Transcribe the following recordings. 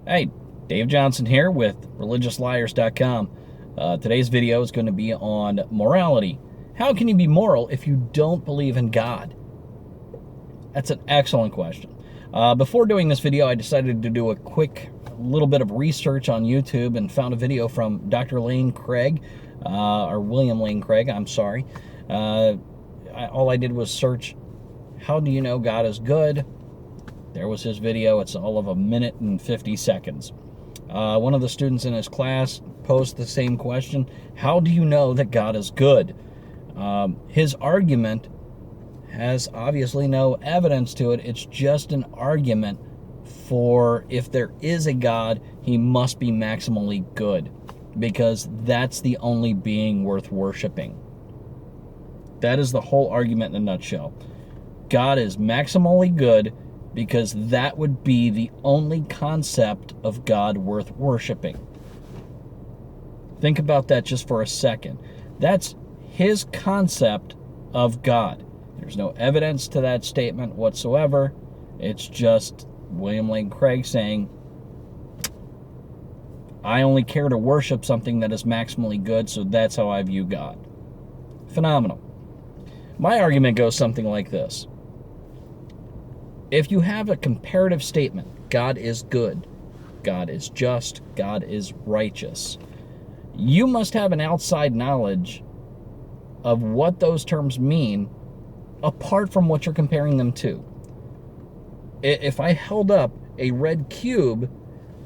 Hey, Dave Johnson here with ReligiousLiars.com. Today's video is going to be on morality. How can you be moral if you don't believe in God? That's an excellent question. Before doing this video, I decided to do a quick little bit of research on YouTube and found a video from Dr. Lane Craig, or William Lane Craig, I'm sorry. All I did was search, how do you know God is good? There was his video. It's all of 1 minute and 50 seconds. One of the students in his class posed the same question. How do you know that God is good? His argument has obviously no evidence to it. It's just an argument for if there is a God, he must be maximally good, because that's the only being worth worshiping. That is the whole argument in a nutshell. God is maximally good because that would be the only concept of God worth worshiping. Think about that just for a second. That's his concept of God. There's no evidence to that statement whatsoever. It's just William Lane Craig saying, I only care to worship something that is maximally good, so that's how I view God. Phenomenal. My argument goes something like this. If you have a comparative statement, God is good, God is just, God is righteous, you must have an outside knowledge of what those terms mean apart from what you're comparing them to. If I held up a red cube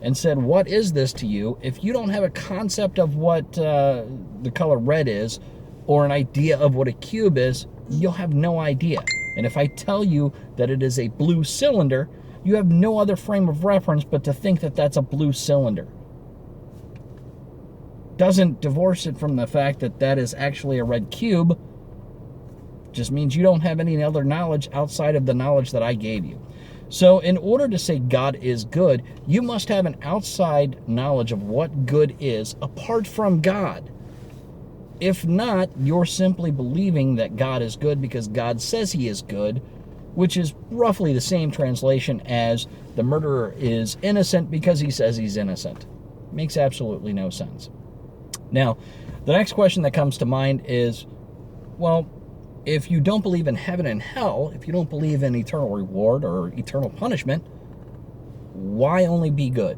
and said, what is this to you? If you don't have a concept of what the color red is or an idea of what a cube is, you'll have no idea. And if I tell you that it is a blue cylinder, you have no other frame of reference but to think that that's a blue cylinder. Doesn't divorce it from the fact that that is actually a red cube. Just means you don't have any other knowledge outside of the knowledge that I gave you. So in order to say God is good, you must have an outside knowledge of what good is apart from God. If not, you're simply believing that God is good because God says he is good, which is roughly the same translation as the murderer is innocent because he says he's innocent. Makes absolutely no sense. Now, the next question that comes to mind is, well, if you don't believe in heaven and hell, if you don't believe in eternal reward or eternal punishment, why only be good?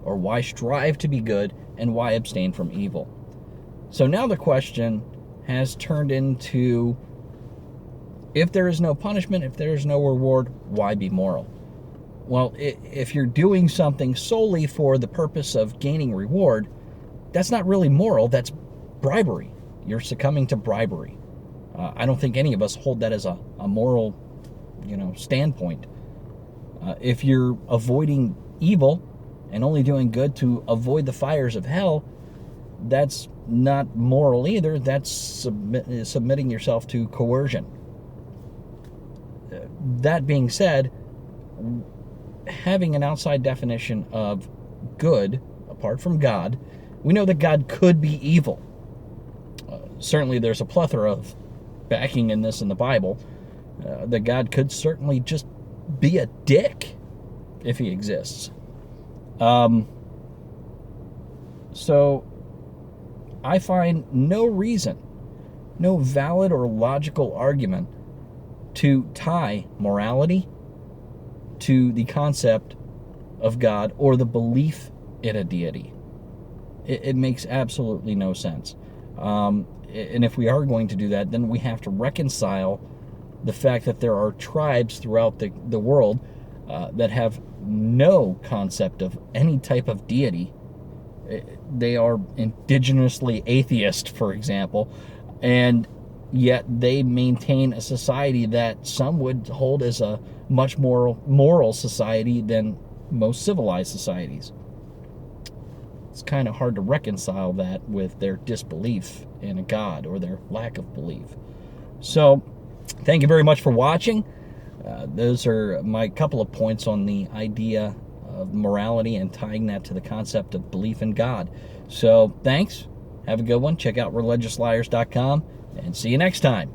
Or why strive to be good and why abstain from evil? So now the question has turned into, if there is no punishment, if there is no reward, why be moral? Well, if you're doing something solely for the purpose of gaining reward, that's not really moral, that's bribery. You're succumbing to bribery. I don't think any of us hold that as a moral, standpoint. If you're avoiding evil and only doing good to avoid the fires of hell, that's not moral either. That's submitting yourself to coercion. That being said, having an outside definition of good, apart from God, we know that God could be evil. Certainly there's a plethora of backing in this in the Bible, that God could certainly just be a dick if he exists. So I find no reason, no valid or logical argument to tie morality to the concept of God or the belief in a deity. It makes absolutely no sense. And if we are going to do that, then we have to reconcile the fact that there are tribes throughout the world that have no concept of any type of deity. They are indigenously atheist, for example, and yet they maintain a society that some would hold as a much more moral society than most civilized societies. It's kind of hard to reconcile that with their disbelief in a God or their lack of belief. So, thank you very much for watching. Those are my couple of points on the idea of morality and tying that to the concept of belief in God. So, thanks. Have a good one. Check out ReligiousLiars.com and see you next time.